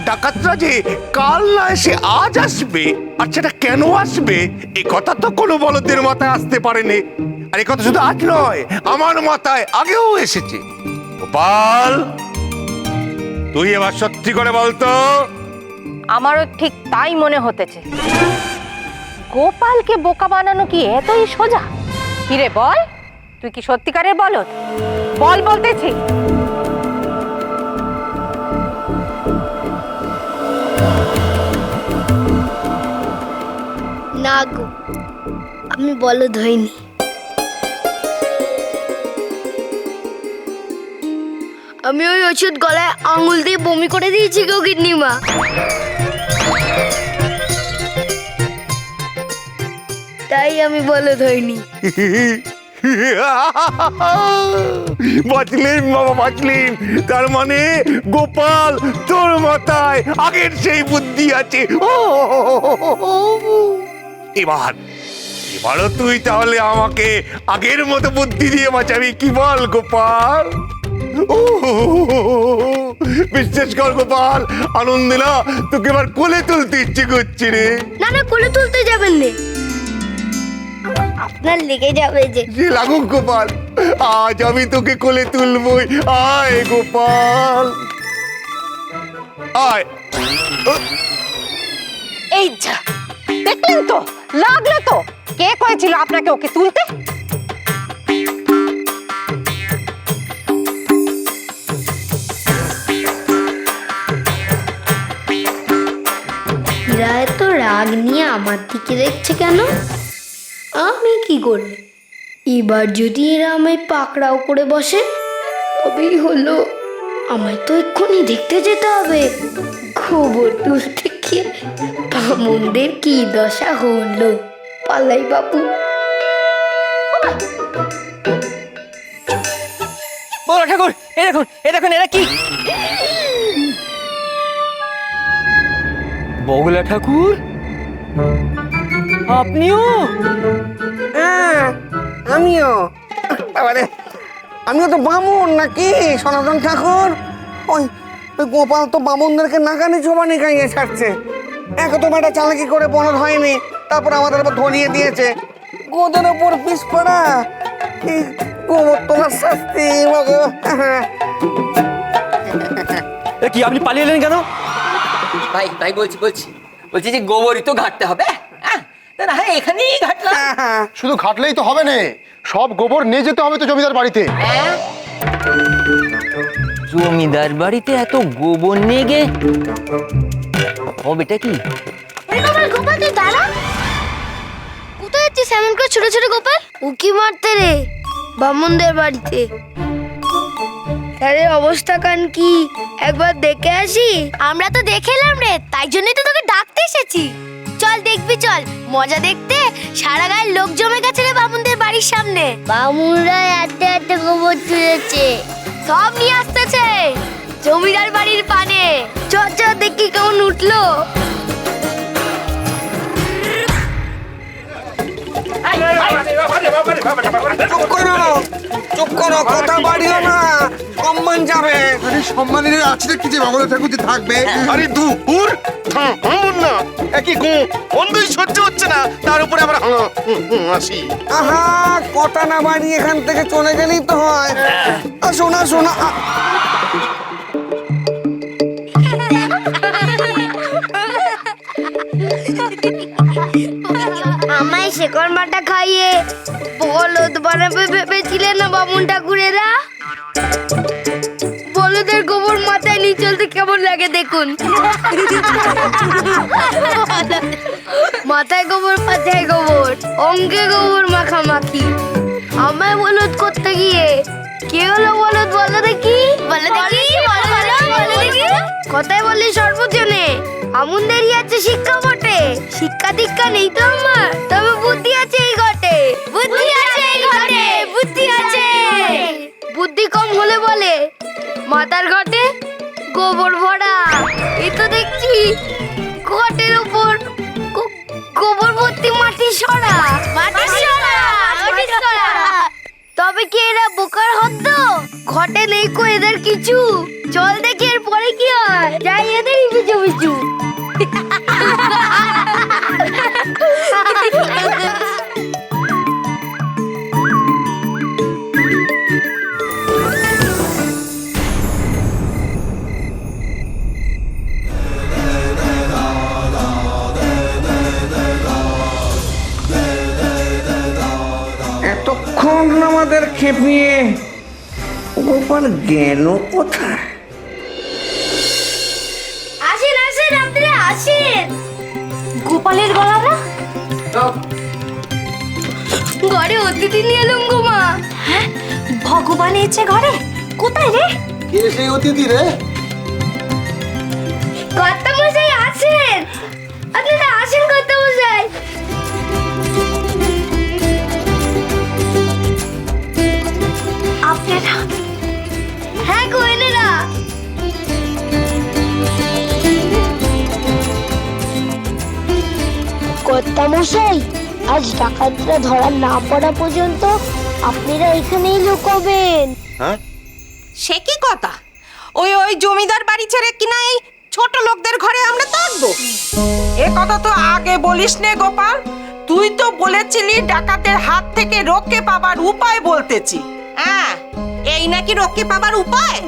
ডাকাতরা যে কাল না এসে আজ আসবে, আর সেটা কেন আসবে এ কথা তো কোনো বলদের মাথায় আসতে পারেনি। আর এ কথা শুধু আজ নয়, আমার মাথায় আগেও এসেছে। গোপাল, তুই এবার সত্যি করে বলতো। আমারও ঠিক তাই মনে হতেছে। গোপালকে বোকা বানানো কি এতই সোজা? কিরে বল, তুই কি সত্যিকারের বলদ? বল বলতেছি। না গো, আমি বলদ হইনি। আমি ওই ওষুধ গলায় আঙুল দিয়ে বমি করে দিয়েছি গো গিন্নিমা। তাই আমি বলদ হইনি। বাঁচলিম বাবা, বাঁচলিম। তার মানে গোপাল, তোর মাথায় আগের সেই বুদ্ধি আছে। এবারও তুই তাহলে আমাকে আগের মতো বুদ্ধি দিয়ে বাঁচাবি, কি বল গোপাল? বিশ্বাস কর গোপাল, আনন্দে না তোকে এবার কোলে তুলতে ইচ্ছে করছে রে। না না, কোলে তুলতে যাবেন না, আপনার লেগে যাবে যে। লাগুক গোপাল, আজ আমি তোকে কোলে তুলবই। আয় গোপাল, আয়। এই যা, দেখলেন তো, লাগলো তো। কে কয়েছিল আপনাকে ওকে তুলতে? এরা এত রাগ নিয়ে আমার দিকে দেখছে কেন? আমি কি করব? এবার যদি এরা আমায় পাকড়াও করে বসে তবেই হলো। আমায় তো এক্ষুনি দেখতে যেতে হবে খবর তুলতে গিয়ে বামুনদের কি দশা হলো। পালাই বাপু। বড় ঠাকুর, এই দেখুন, এই দেখুন, এরা কি? বগলা ঠাকুর, আপনিও? হ্যাঁ, আমিও। আমিও তো বামুন নাকি সনাতন ঠাকুর? ওই ওই গোপাল তো বামুনদেরকে নাকানি চোবানি খাইয়ে ছাড়ছে। এক তো মেয়েটা চালাকি করে বনদ হয়নি, তারপর আমাদের উপর ধরিয়ে দিয়েছে। গোদের ওপর পিস পড়া, এই গোবর তোমার শাস্তি। কি আপনি পালিয়ে এলেন কেন? ভাই ভাই বলছি যে গোবরই তো ঘাটতে হবে। না হ্যাঁ, এখানেই ঘাটলাম। শুধু ঘাটলেই তো হবে না, সব গোবর নিয়ে যেতে হবে তো জমিদার বাড়িতে। জমিদার বাড়িতে এত গোবর নিয়ে গে হবেটা কি? গোপাল তুই দাঁড়া। কোথায় যাচ্ছিস এমন করে ছোট ছোট গোপাল? উকি মারতে রে বামুনদের বাড়িতে। আরে অবস্থা কান কি একবার দেখে আসি? আমরা তো দেখে এলাম রে, তাই জন্যই তো তোকে ডাকতে এসেছি। চল দেখবি, চল মজা দেখতে। সারা গায়ের লোক জমে গেছে রে বামুনদের বাড়ির সামনে। বামুনরা এত এত গোবর তুলেছে, সব নিয়ে আসতেছে জমিদার বাড়ির পানে। চল চল দেখি কেমন উঠলো। চুপ করো, কথা বাড়িও না, সম্মান যাবে। আরে সম্মানের আছে কি যে বগলা ঠাকুর যে থাকবে? আরে দূর, থামুন না। একই বন্ধুই সহ্য হচ্ছে না, তার উপরে আবার হাসি। আহা, কথা না বাড়ি এখান থেকে চলে গেলেই তো হয়। শোনা শোনা, আমায় শেকড় মাটা খাইয়ে বলদ বানাবে ভেবেছিলেন না বামুন ঠাকুরেরা? বলদের গোবর মাথায় নিয়ে চলতে কেমন লাগে দেখুন। মাথায় গোবর, পাথায় গোবর, অঙ্গে গোবর মাখামাখি। আমায় বলদ করতে গিয়ে কে হলো বলদ? বলো দেখি, বলো দেখি, বলো দেখি। কথায় বললি সর্বজনে আমুনদেরই আছে শিক্ষা বটে। শিক্ষা দীক্ষা নেই তো আমার, তবে বুদ্ধি আছে এই ঘটে। বুদ্ধি আছে এই ঘটে, বুদ্ধি আছে। বুদ্ধি কম হলে বলে মাথার ঘটে গোবর ভরা। এই তো দেখছি ঘটের উপর গোবর ভর্তি মাটি সরা। তবে কি এরা বোকার হতো? ঘটে নেই কো এদের কিছু। চল দেখি এর পরে কি হয়। যাই এদের বিচু বিচু। এতক্ষণ আমাদের খেপিয়ে গোপাল গেল কোথায়? আসেন আসেন আপনারা আসেন। গোপালের গলা না? ঘরে অতিথি নিয়ে এলুম গো মা। হ্যাঁ, ভগবান এসেছে ঘরে। কোথায় রে? কে সেই অতিথি রে? কর্তা মশাই আসেন, আপনারা আসেন কর্তা মশাই। আপনারা? হ্যাঁ গো এনেরা। কর্তা মশাই, আজ ডাকাতরা ধরা না পড়া পর্যন্ত আপনারা এখানেই লুকোবেন। সে কি কথা? ওই ওই জমিদার বাড়ি ছেড়ে কিনা এই ছোট লোকদের ঘরে আমরা থাকবো? এ কথা তো আগে বলিস নে গোপাল, তুই তো বলেছিলি ডাকাতের হাত থেকে রক্ষে পাবার উপায় বলতেছি। হ্যাঁ, এই নাকি রক্ষে পাবার উপায়?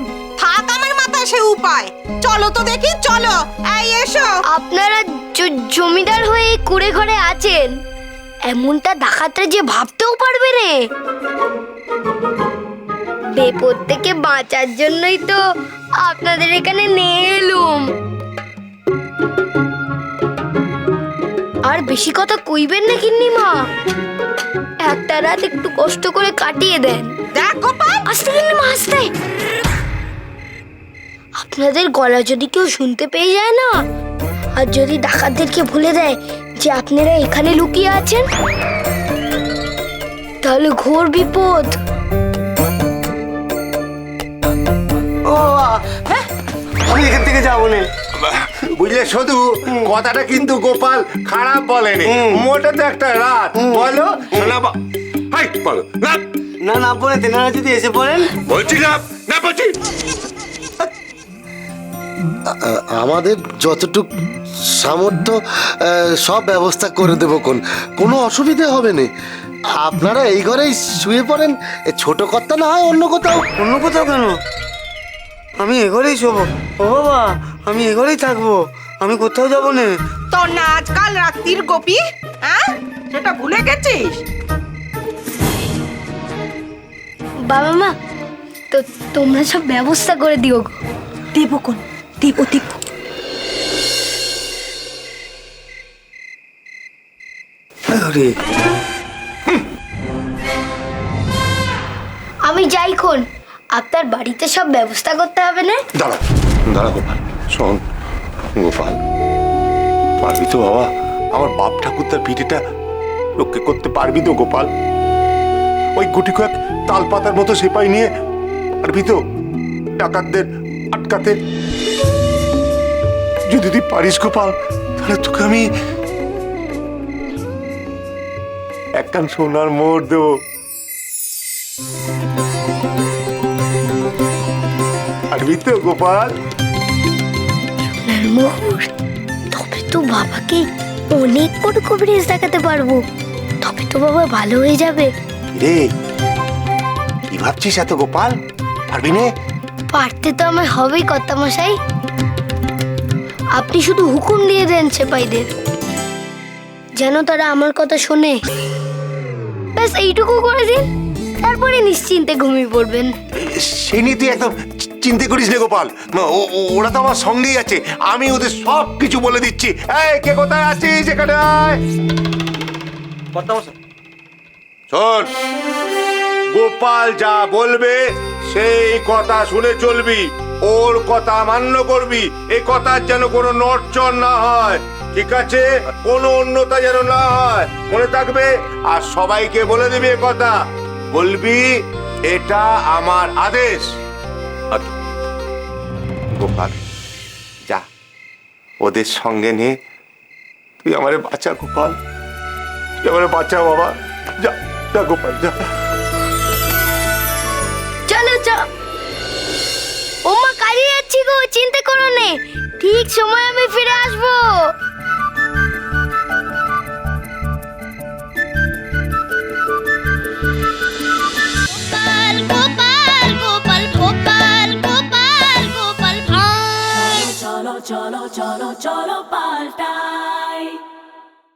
থাক আমার মাথায় সে উপায়। চলো তো দেখি, চলো। এই এসো। আপনারা জমিদার হয়ে এই কুড়ে ঘরে আছেন, এমনটা ডাকাতরা যে ভাবতেও পারবে রে। বিপদ থেকে বাঁচার জন্যই তো আপনাদের এখানে নিয়ে এলুম। আর বেশি কথা কইবেন না গিন্নিমা, একটা রাত একটু কষ্ট করে কাটিয়ে দেন। দেখ গোপাল, আস্তে গিন্নিমা আস্তে। আপনাদের গলা যদি কেউ শুনতে পেয়ে যায় না, আর যদি ডাকাতদেরকে ভুলে দেয় যে আপনারা এখানে লুকিয়ে আছেন, তাহলে ঘোর বিপদ। ও আমি এখান থেকে যাবো না। বুঝলে শুধু কথাটা কিন্তু গোপাল খারাপ বলেনি, মোটা তো একটা রাত। বলো শোনা হাই বলো না না না পড়ে তেনারা যদি এসে পড়েন। বলছি না, না বলছি। আমাদের যতটুক সামর্থ্য সব ব্যবস্থা করে দেবো, কোনো অসুবিধে হবে না। আপনারা এই ঘরেই শুয়ে পড়েন, এ ছোট কর্তা না হয় অন্য কোথাও। অন্য কোথাও কেন? আমি এ ঘরেই শোবো। ও বাবা, আমি এ ঘরেই থাকবো, আমি কোথাও যাবো না। তোর না আজকাল রাত্রির গোপী, হ্যাঁ সেটা ভুলে গেছিস? বাবা মা, তো তোমরা সব ব্যবস্থা করে দিও গো। দেবো কোন? দেবো দেবো। আরে আমি যাই কোন, আপনার বাড়িতে সব ব্যবস্থা করতে হবে না? দাঁড়া দাঁড়া গোপাল, শোন গোপাল, পারবি তো বাবা? আমার বাপ ঠাকুরদার পিঠেটা রক্ষে করতে পারবি তো গোপাল? ওই গুটি কয়েক তাল পাতার মতো সেপাই নিয়ে পারবি তো ডাকাতদের আটকাতে? যদি তুই পারিস গোপাল, তাহলে তোকে আমি একখান সোনার মোহর দেবো। পারবি তো গোপাল? মোহর? তবে তো বাবাকে অনেক বড় কবিরাজ দেখাতে পারবো, তবে তো বাবা ভালো হয়ে যাবে। রে কি ভাবছিস এত গোপাল? পারবি নে? পারতে তো আমার হবেই কর্তা মশাই। আপনি শুধু হুকুম দিয়ে দেন সেপাইদের, যেন তারা আমার কথা শোনে। ব্যাস এইটুকু করে দিন, তারপরে নিশ্চিন্তে ঘুমিয়ে পড়বেন। সেই নিয়ে তুই একদম চিন্তা করিস না গোপাল, ওরা তো আমার সঙ্গেই আছে, আমি ওদের সব কিছু বলে দিচ্ছি। এই কে কোথায় আছিস এখানে আয়। শোন, গোপাল যা বলবে সেই কথা শুনে চলবি, ওর কথা মান্য করবি। এই কথার যেন কোনো নড়চড় না হয়, ঠিক আছে? কোনো অন্যতা যেন না হয়, মনে থাকবে। আর সবাইকে বলে দিবি এ কথা, বলবি এটা আমার আদেশ। গোপাল যা, ওদের সঙ্গে নিয়ে তুই আমারে বাঁচা গোপাল, তুই আমারে বাঁচা বাবা। যা যা গোপাল যা। চলো চলো, ওমা কাজে যাচ্ছি গো, চিন্তা করো নে। ঠিক সময় আমি ফিরে আসবো। গোপাল গোপাল গোপাল গোপাল গোপাল গোপাল ভাঁড়। চলো চলো চলো চলো পাল্টাই